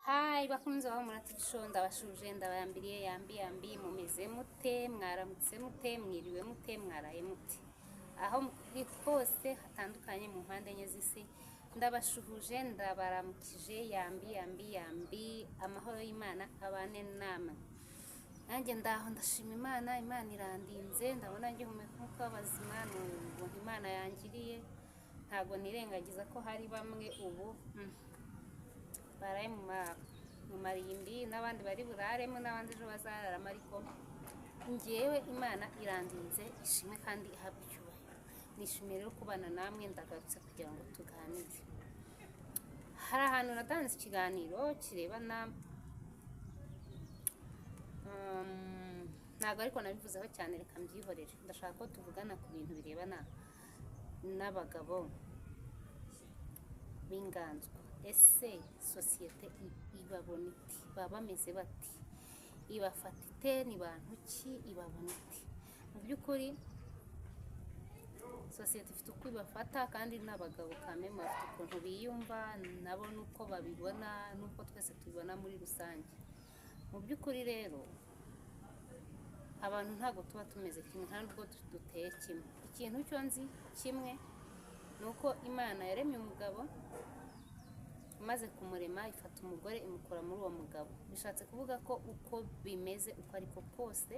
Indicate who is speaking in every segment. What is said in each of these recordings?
Speaker 1: Hi bakunzi baho muratisho ndabashuje ndabayambiriye yambi mumeze mute mwaramutse mute mwiriwe mute mwaraye mute aho hose hatandukanye mu mpande enye z'isi ndabashuhuje ndabaramukije yambi amahoro y'Imana abane namwe nanjye ndaho ndashima Imana irandinze ndabona ngiye nk'uko abazima n'ubuntu Imana yangiriye ntago nirengagiza ko hari bamwe ubu baraye mu marimbi n'abandi bari buraremo n'abandi ejo bazararamo ariko njyewe Imana irandinze ishimwe kandi ihabwa icyubahiro nishimiye rero kubana namwe ndagarutse kugira ngo tuganire hari ahantu natanze ikiganiro kirebana ntabwo ariko nabivuzeho cyane reka mbyihorere ndashaka ko tuvugana ku bintu birebana n'abagabo b'inganzwa ese sosiyete ibabona iti baba bameze bati ibafata ite ni bantu ki ibabona iti mu by'ukuri sosiyete ifite uko ibafata kandi n'abagabo kameme bafite ukuntu biyumva nabo nuko babibona nuko twese tubibona muri rusange mu by'ukuri rero abantu ntabwo tuba tumeze kimwe nta nubwo duteye kimwe ikintu cyo nzi kimwe ni uko Imana yaremye umugabo maze kumurema ifata umugore imukura muri uwo mugabo bishatse kuvuga ko uko bimeze uko ariko kose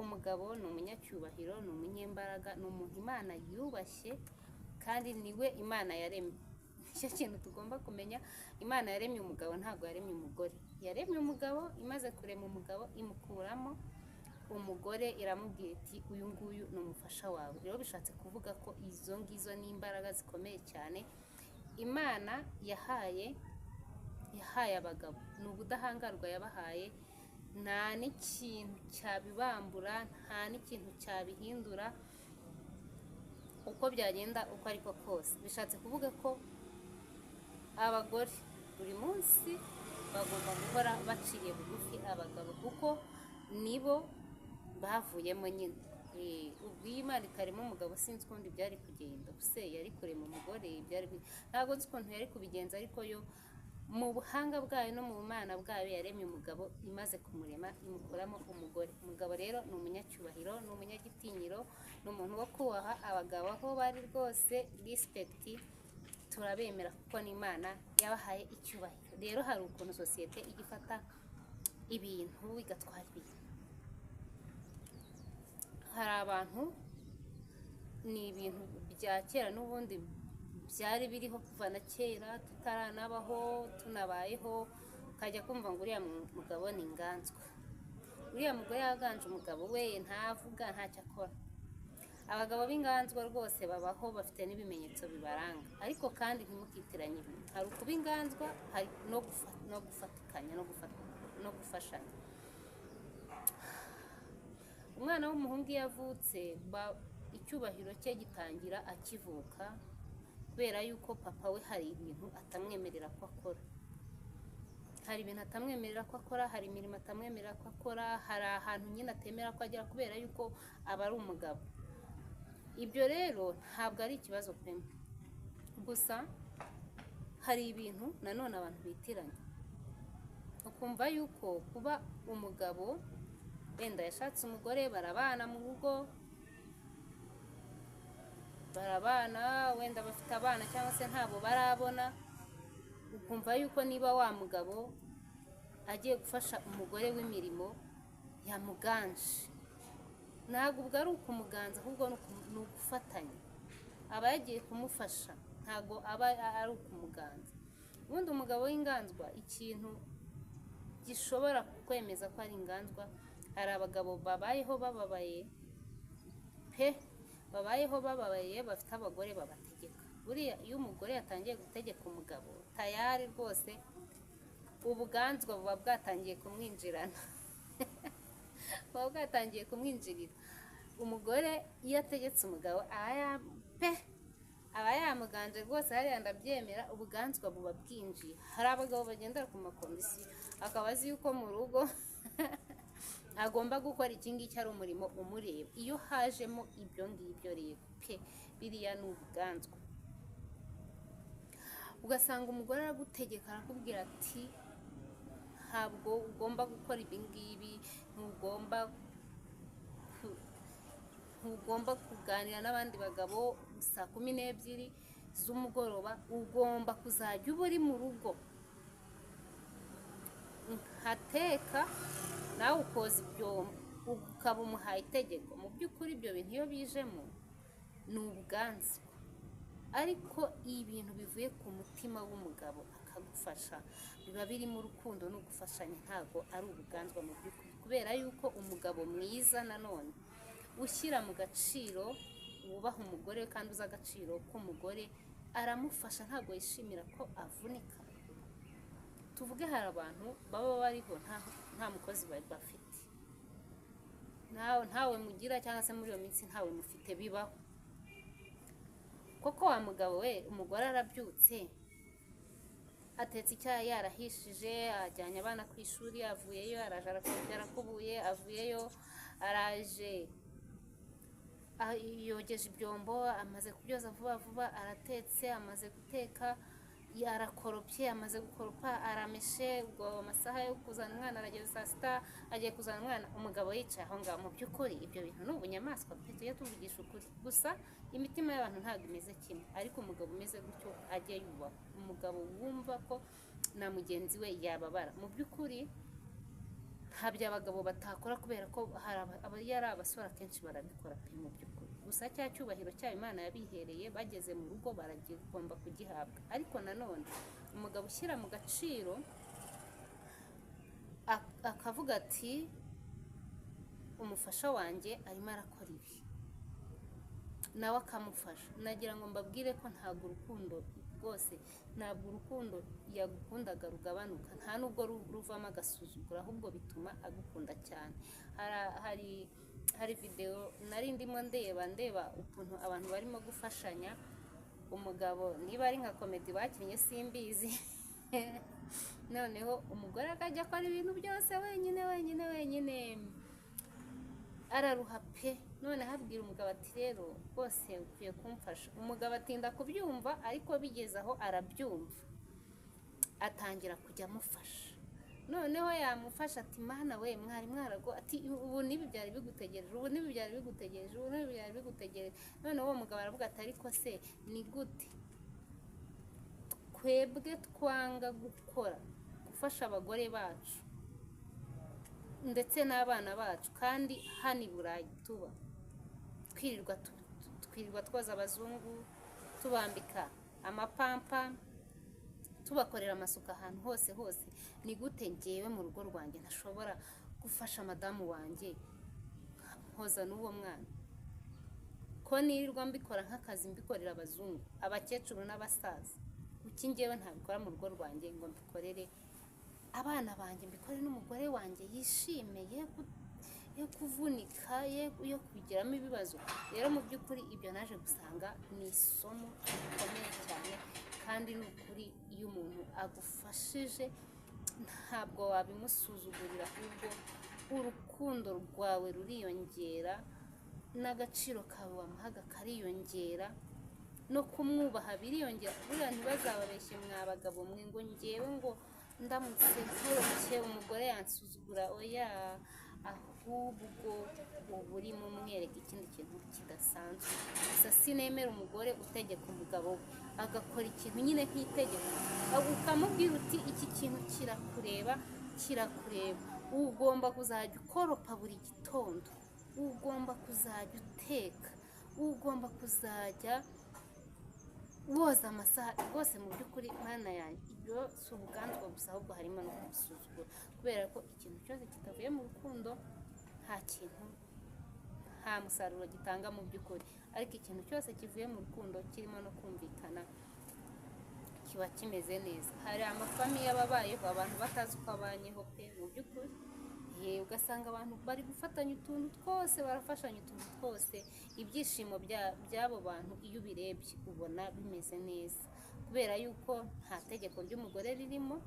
Speaker 1: umugabo ni umunyacyubahiro ni umunyembaraga ni umuntu Imana yubashye kandi niwe Imana yaremye icyo kintu tugomba kumenya Imana yaremye umugabo ntabwo yaremye umugore yaremye umugabo imaze kurema umugabo imukuramo umugore iramubwira iti uyu nguyu ni umufasha wawe rero bishatse kuvuga ko izo ngizo ni imbaraga zikomeye cyane Imana yahaye abagabo ni ubudahangarwa yabahaye nta n'ikintu cyabibambura nta n'ikintu cyabihindura uko byagenda uko ariko kose bishatse kuvuga ko abagore buri munsi bagomba guhora baciriye bugufi abagabo kuko nibo bavuyemo nyine ubwo Imana ikarema umugabo sinzi ukundi byari kugenda ubuse yari kurema umugore ntabwo nzi ukuntu yari kubigenza ariko yo mu buhanga bwayo no mu bumana bwayo yaremye umugabo imaze kumurema imukuramo umugabo rero ni umunyacyubahiro ni umunyagitinyiro ni umuntu wo kubaha abagabo aho bari rwose respect turabemera kuko n'Imana yabahaye icyubahiro rero hari ukuntu sosiyete igifata ibintu igatwara ibintu hari abantu ni ibintu bya kera n'ubundi byari biriho kuva na kera tutaranabaho tunabayeho ukajya kumva ngo uriya mugabo ni inganzwa uriya mugore yaganje umugabo we ntavuga ntacyo akora abagabo b'inganzwa rwose babaho bafite n'ibimenyetso bibaranga ariko kandi ntimukitiranye ibintu hari ukuba inganzwa hari no gufatikanya no gufashanya umwana w'umuhungu iyo avutse icyubahiro cye gitangira akivuka kubera yuko papa we hari ibintu atamwemerera ko akora hari ibintu atamwemerera ko akora hari imirimo atamwemerera ko akora hari ahantu nyine atemera ko agera kubera yuko aba ari umugabo ibyo rero ntabwo ari ikibazo pe gusa hari ibintu nanone abantu bitiranya ukumva yuko kuba umugabo wenda yashatse umugore barabana mu rugo barabana wenda bafite abana cyangwa se ntabo barabona ukumva yuko niba wa mugabo agiye gufasha umugore w'imirimo yamuganje ntabwo ubwo ari ukumuganza ahubwo ni ugufatanya aba yagiye kumufasha ntabwo aba ari ukumuganza ubundi umugabo w'inganzwa ikintu gishobora kwemeza ko ari inganzwa hari abagabo babayeho bababaye bafite abagore babategeka buriya iyo umugore yatangiye gutegeka umugabo tayari rwose ubuganzwa buba bwatangiye kumwinjirana buba bwatangiye kumwinjirira umugore iyo ategetse umugabo aba yamuganje rwose hariya ndabyemera ubuganzwa buba bwinjiye hari abagabo bagendera ku makondisiyo akaba azi yuko mu rugo agomba gukora iki ngiki ari umurimo umureba iyo hajemo ibyo ngibyo rero biriya ni ubuganzwa ugasanga umugore aragutegeka arakubwira ati ntabwo ugomba gukora ibi ngibi, ntugomba kuganira n'abandi bagabo saa 12 z'umugoroba, ugomba kuzajya uba uri mu rugo hateka nawe ukoza ibyombo, ukaba umuhaye itegeko. Mu by'ukuri ibyo bintu iyo bijemo ni ubwanzu, ariko ibintu bivuye ku mutima w'umugabo akagufasha biba birimo urukundo no gufashanya, ntabwo ari ubuganzwa mu by'ukuri, kubera yuko umugabo mwiza nanone ushyira mu gaciro, wubaha umugore kandi uzi agaciro k'umugore, aramufasha, ntabwo yishimira ko avunika. Tuvuge hari abantu baba bariho nta mukozi bafite, ntawe mugira, cyangwa se muri iyo minsi ntawe mufite, bibaho. Koko wa mugabo we, umugore arabyutse atetse icyayi, yarahishije, ajyanye abana ku ishuri, avuyeyo, araje arakubuye, avuyeyo, araje yogeje ibyombo, amaze kubyoza vuba vuba, aratetse, amaze guteka, yarakoropye, amaze gukoropa, arameshe. Ubwo amasaha yo kuzana umwana arageze, saa 6 agiye kuzana umwana, umugabo yicaye aho ngaho. Mu by'ukuri ibyo bintu ni ubunyamaswa pe, tujye tuvugisha ukuri. Gusa imitima y'abantu ntabwo imeze kimwe, ariko umugabo umeze gutyo ajye yubaha, umugabo wumva ko na mugenzi we yababara. Mu by'ukuri ntabyo abagabo batakora, kubera ko hari abasore akenshi barabikora pe mu by'ukuri. Gusa cya cyubahiro cya Imana yabihereye, bageze mu rugo baragomba kugihabwa. Ariko nanone umugabo ushyira mu gaciro akavuga ati umufasha wanjye arimo arakora ibi, nawe akamufasha. Nagira ngo mbabwire ko ntabwo urukundo rwose, ntabwo urukundo yagukundaga rugabanuka, nta nubwo ruvamo agasuzuguro, ahubwo bituma agukunda cyane. Hari video nari ndimo ndeba ukuntu abantu barimo gufashanya, umugabo niba ari nka komedi bakinnye simbizi noneho umugore akajya akora ibintu byose wenyine, araruha pe. None habwira umugabo ati rero rwose ukwiye kumfasha. Umugabo atinda kubyumva, ariko bigeze aho arabyumva, atangira kujya amufasha. Noneho yamufasha ati mana we, mwari mwarago, ati ubu nibi byari bigutegereje, ubu nibi byari bigutegereje, ubu nibi byari bigutegereje. Noneho uwo mugabo aravuga ati ariko se ni gute twebwe twanga gufasha abagore bacu ndetse n'abana bacu, kandi hano i Burayi tuba twirirwa twoza abazungu, tubambika amapampa, tubakorera amasuka ahantu hose. Ni gute ngewe mu rugo rwanjye ntashobora gufasha madamu wanjye nkoza n'uwo mwana? Ko nirirwa mbikora nk'akazi, mbikorera abazungu, abakecuru n'abasaza, kuki ngewe ntabikora mu rugo rwanjye ngo mbikorere abana banjye, mbikore n'umugore wanjye yishimiye yo kuvunika, yo kubigiramo ibibazo? Rero mu by'ukuri ibyo naje gusanga ni isomo rikomeye cyane, kandi ni ukuri iyo umuntu agufashije ntabwo wabimusuzugurira, ahubwo urukundo rwawe ruriyongera, n'agaciro kawe wamuhaga kariyongera, no kumwubaha biriyongera. Buriya ntibazababeshye mwa bagabo mwe ngo ngewe ngo ndamutse nkorokye umugore yansuzugura, oya, ahubwo uba urimo umwereka ikindi kintu kidasanzwe. Gusa sinemera umugore utegeka umugabo we agakora ikintu nyine nk'itegeko, ukamubwira uti iki kintu kirakureba, ugomba kuzajya ukoropa buri gitondo, ugomba kuzajya uteka, ugomba kuzajya woza amasaha rwose. Mu by'ukuri mana yanjye, ibyo si ubuganzwa gusa, ahubwo harimo no kubisuzugura, kubera ko ikintu cyose kitavuye mu rukundo nta musaruro gitanga mu by'ukuri, ariko ikintu cyose kivuye mu rukundo kirimo no kumvikana kiba kimeze neza. Hari amafamiye ababayeho abantu batazi uko abanyeho pe mu by'ukuri, ugasanga abantu bari gufatanya utuntu twose, barafashanya utuntu twose, ibyishimo by'abo bantu iyo ubirebye ubona bimeze neza, kubera yuko nta tegeko ry'umugore ririmo.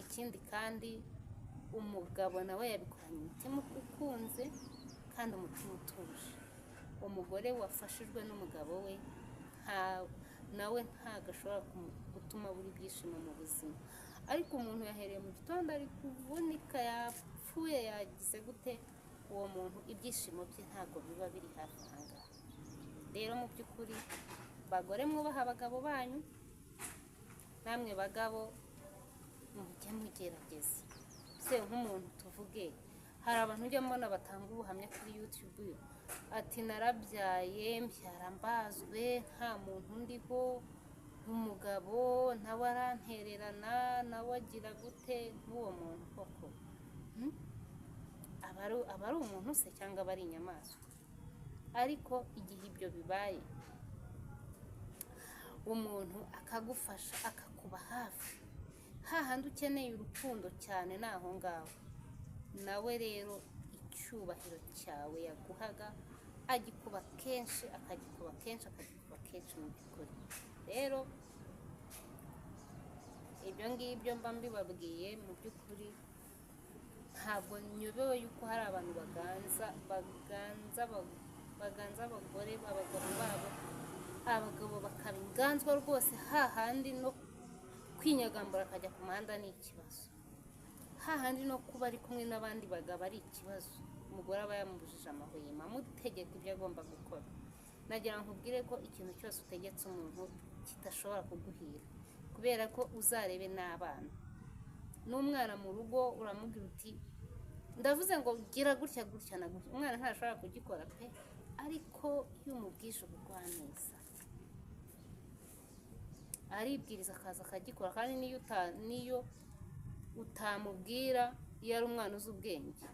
Speaker 1: Ikindi kandi umugabo nawe yabikoranye umutima ukunze kandi umutima utuje. Umugore wafashijwe n'umugabo we nawe ntabwo ashobora gutuma buri byishimo mu buzima, ariko umuntu yahereye mu gitondo ari kuvunika, yapfuye, yagize gute, uwo muntu ibyishimo bye ntabwo biba biri hafi ahangaha. Rero mu by'ukuri bagore mwubaha abagabo banyu, namwe bagabo mujye mugerageza. Se nk'umuntu tuvuge, hari abantu ujya mbona batanga ubuhamya kuri YouTube ati narabyaye mbyara mbazwe nta muntu ndiho, umugabo nawe arantererana, nawe agira gute. N'uwo muntu koko aba ari umuntu se cyangwa aba ari inyamaswa? Ariko igihe ibyo bibaye, umuntu akagufasha akakuba hafi, hahandi ukeneye urukundo cyane naho ngaho, nawe rero icyubahiro cyawe yaguhaga agikuba kenshi, akagikuba kenshi, akagikuba kenshi. Mu by'ukuri rero ibyo ngibyo mba mbibabwiye, mu by'ukuri ntabwo nyobewe yuko hari abantu baganza abagore b'abagabo babo, abagabo bakaba inganzwa rwose, hahandi no kwinyagambura akajya ku muhanda ni ikibazo, hahandi no kuba ari kumwe n'abandi bagabo ari ikibazo. Umugore aba yamubujije amahwemo, amutegeka ibyo agomba gukora. Nagira ngo nkubwire ko ikintu cyose utegetse umuntu kidashobora kuguhira, kubera ko uzarebe n'abana. N'umwana mu rugo uramubwira uti ndavuze ngo gira gutya gutya na gutya, umwana ntashobora kugikora pe, ariko iyo umubwije ubugwaneza aribwiriza akaza akagikora. Kandi niyo utamubwira, iyo ari umwana uzi ubwenge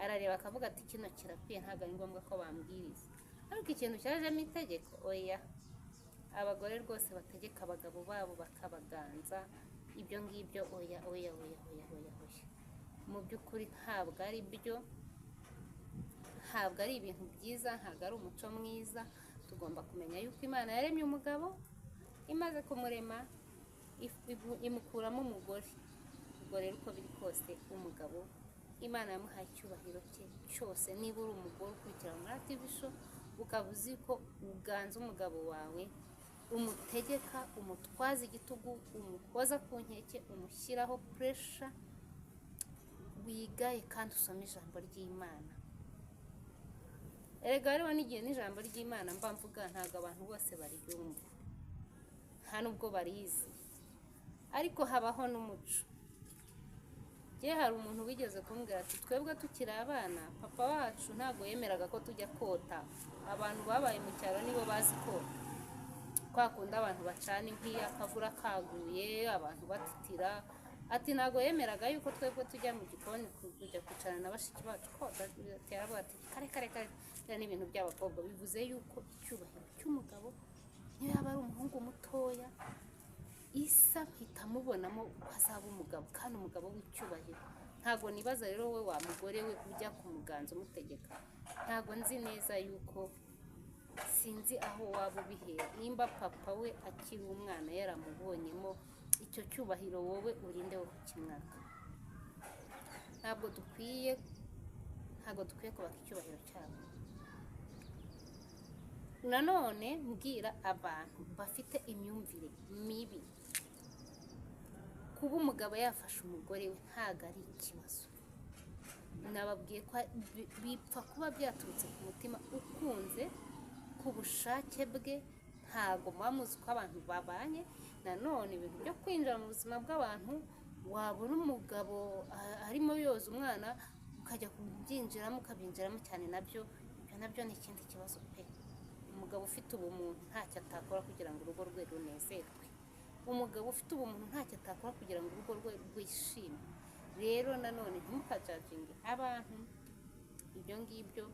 Speaker 1: arareba akavuga ati kino kirakwiye, ntabwo ari ngombwa ko bambwiriza. Ariko ikintu cyajemo itegeko, oya, abagore rwose bategeka abagabo babo bakabaganza, ibyo ngibyo oya oya oya oya oya oya. Mu by'ukuri ntabwo ari byo, ntabwo ari ibintu byiza, ntabwo ari umuco mwiza. Tugomba kumenya yuko Imana yaremye umugabo, imaze kumurema imukuramo umugore. Ubwo rero uko biri kose, umugabo Imana yamuhaye icyubahiro cye cyose. Niba uri umugore ukurikira muri TV show, ukaba uzi ko uganza umugabo wawe, umutegeka, umutwaza igitugu, umukoza ku nkeke, umushyiraho pressure, wigaye kandi usome ijambo ry'Imana. Erega rero n'igihe n'ijambo ry'Imana mba mvuga, ntabwo abantu bose baryumva, nta nubwo barizi, ariko habaho n'umuco. Hari umuntu wigeze kumbwira ati twebwe tukiri abana, papa wacu ntabwo yemeraga ko tujya kota. Abantu babaye mu cyaro nibo bazi kota, kwa kundi abantu bacana inkwi akavura kaguye, abantu batitira. Ati ntabwo yemeraga yuko twebwe tujya mu gikoni kujya kwicarana na bashiki bacu kota. Teravuga ati kare kare kare, ni ibintu by'abakobwa. Bivuze yuko icyubahiro cy'umugabo, niyo yaba ari umuhungu mutoya, isa mpita mubonamo azaba umugabo, kandi umugabo w'icyubahiro. Ntabwo nibaza rero we wa mugore we ujya kumuganza umutegeka, ntabwo nzi neza yuko, sinzi aho waba ubihera. Nimba papa we akiri umwana yaramubonyemo icyo cyubahiro, wowe urinde wo kukimwaka. Ntabwo dukwiye kubaka icyubahiro cyabo. Nanone mbwira abantu bafite imyumvire mibi, kuba umugabo yafasha umugore we ntabwo ari ikibazo. Nababwiye ko bipfa kuba byaturutse ku mutima ukunze, ku bushake bwe. Ntabwo muba muzi ko abantu babanye. Nanone ibintu byo kwinjira mu buzima bw'abantu, wabona umugabo arimo yoza umwana ukajya kubyinjiramo, ukabinjiramo cyane, nabyo ni ikindi kibazo pe. Umugabo ufite ubumuntu ntacyo atakora kugira ngo urugo rwe runezerwe. Umugabo ufite ubumuntu ntacyo atakora kugira ngo urugo rwe rwishime. Rero nanone ntimukajajinge abantu. Ibyo ngibyo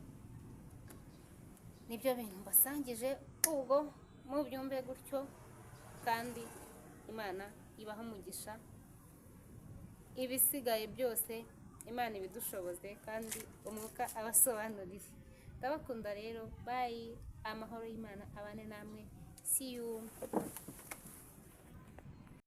Speaker 1: nibyo bintu mbasangije, ubwo mubyumve gutyo, kandi Imana ibaha umugisha. Ibisigaye byose Imana ibidushoboze, kandi umwuka abasobanurire. Ndabakunda rero, bye. Amahoro y'Imana abane namwe. See you.